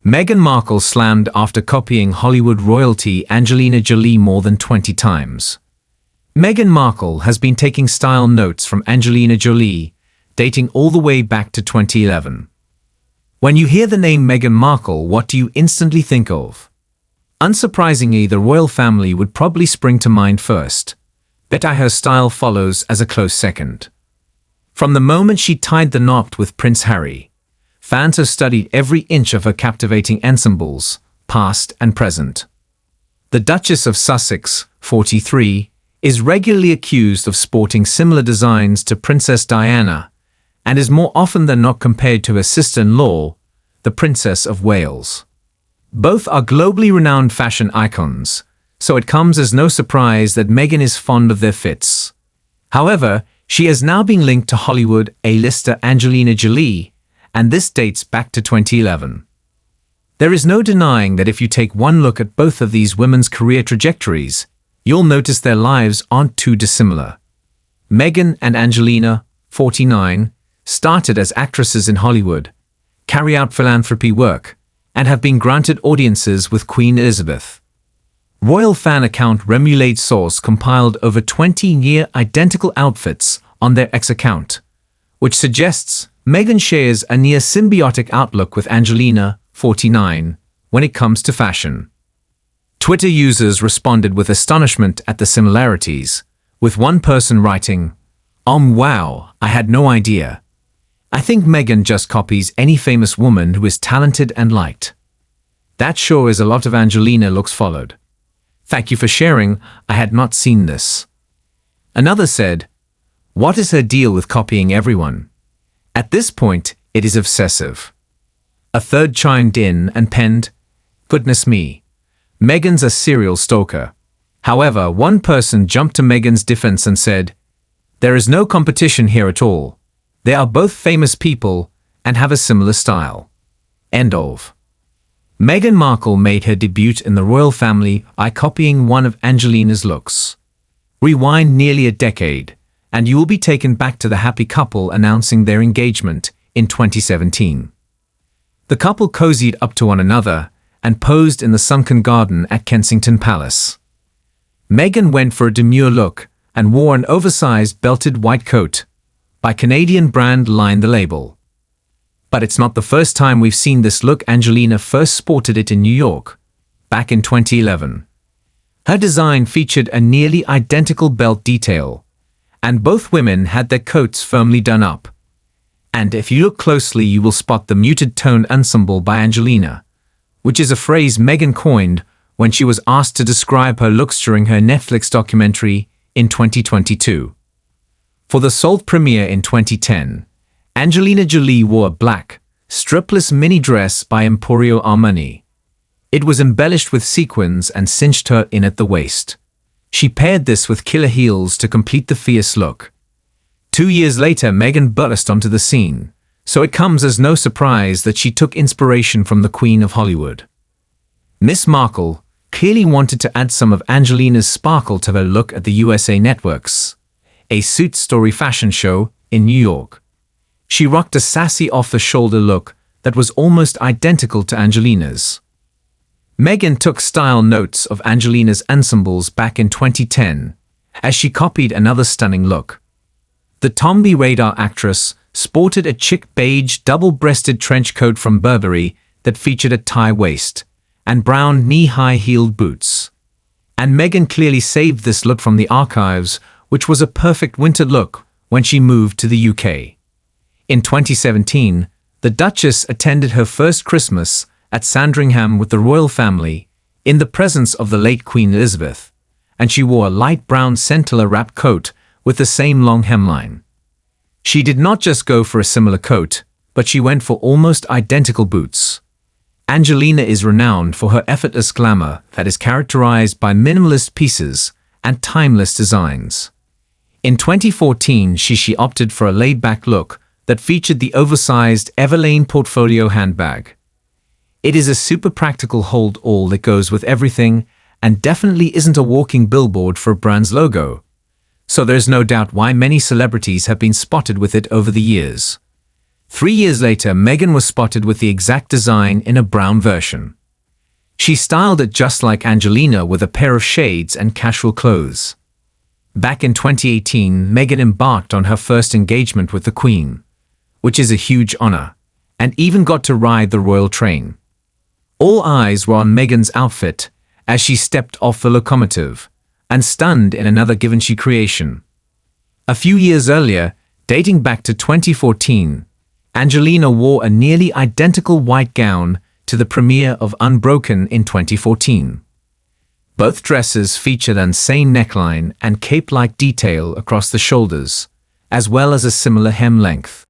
Meghan Markle slammed after copying Hollywood royalty Angelina Jolie more than 20 times. Meghan Markle has been taking style notes from Angelina Jolie, dating all the way back to 2011. When you hear the name Meghan Markle, what do you instantly think of? Unsurprisingly, the royal family would probably spring to mind first, but her style follows as a close second. From the moment she tied the knot with Prince Harry, fans have studied every inch of her captivating ensembles, past and present. The Duchess of Sussex, 43, is regularly accused of sporting similar designs to Princess Diana, and is more often than not compared to her sister-in-law, the Princess of Wales. Both are globally renowned fashion icons, so it comes as no surprise that Meghan is fond of their fits. However, she has now been linked to Hollywood A-lister Angelina Jolie, and this dates back to 2011. There is no denying that if you take one look at both of these women's career trajectories, you'll notice their lives aren't too dissimilar. Meghan and Angelina, 49, started as actresses in Hollywood, carry out philanthropy work, and have been granted audiences with Queen Elizabeth. Royal fan account Remulade Source compiled over 20 near-identical outfits on their X account, which suggests Meghan shares a near-symbiotic outlook with Angelina, 49, when it comes to fashion. Twitter users responded with astonishment at the similarities, with one person writing, wow, I had no idea. I think Meghan just copies any famous woman who is talented and liked. That sure is a lot of Angelina looks followed. Thank you for sharing, I had not seen this. Another said, what is her deal with copying everyone? At this point, it is obsessive. A third chimed in and penned, goodness me, Meghan's a serial stalker. However, one person jumped to Meghan's defense and said, there is no competition here at all. They are both famous people and have a similar style. End of. Meghan Markle made her debut in the royal family by copying one of Angelina's looks. Rewind nearly a decade, and you will be taken back to the happy couple announcing their engagement in 2017. The couple cozied up to one another and posed in the sunken garden at Kensington Palace. Meghan went for a demure look and wore an oversized belted white coat. By Canadian brand Line the Label. But it's not the first time we've seen this look. Angelina first sported it in New York, back in 2011. Her design featured a nearly identical belt detail, and both women had their coats firmly done up. And if you look closely, you will spot the muted tone ensemble by Angelina, which is a phrase Meghan coined when she was asked to describe her looks during her Netflix documentary in 2022. For the Salt premiere in 2010, Angelina Jolie wore a black, strapless mini dress by Emporio Armani. It was embellished with sequins and cinched her in at the waist. She paired this with killer heels to complete the fierce look. 2 years later, Meghan burst onto the scene, so it comes as no surprise that she took inspiration from the Queen of Hollywood. Miss Markle clearly wanted to add some of Angelina's sparkle to her look at the USA Network's A Suit Story fashion show in New York. She rocked a sassy off-the-shoulder look that was almost identical to Angelina's. Meghan took style notes of Angelina's ensembles back in 2010, as she copied another stunning look. The Tomb Raider actress sported a chic beige double-breasted trench coat from Burberry that featured a tie waist and brown knee-high heeled boots. And Meghan clearly saved this look from the archives, which was a perfect winter look when she moved to the UK. In 2017, the Duchess attended her first Christmas at Sandringham with the royal family, in the presence of the late Queen Elizabeth, and she wore a light brown Centilla-wrapped coat with the same long hemline. She did not just go for a similar coat, but she went for almost identical boots. Angelina is renowned for her effortless glamour that is characterized by minimalist pieces and timeless designs. In 2014, she opted for a laid-back look that featured the oversized Everlane portfolio handbag. It is a super practical hold-all that goes with everything and definitely isn't a walking billboard for a brand's logo. So there's no doubt why many celebrities have been spotted with it over the years. 3 years later, Meghan was spotted with the exact design in a brown version. She styled it just like Angelina with a pair of shades and casual clothes. Back in 2018, Meghan embarked on her first engagement with the Queen, which is a huge honor, and even got to ride the royal train. All eyes were on Meghan's outfit as she stepped off the locomotive, and stunned in another Givenchy creation. A few years earlier, dating back to 2014, Angelina wore a nearly identical white gown to the premiere of Unbroken in 2014. Both dresses featured an insane neckline and cape-like detail across the shoulders, as well as a similar hem length.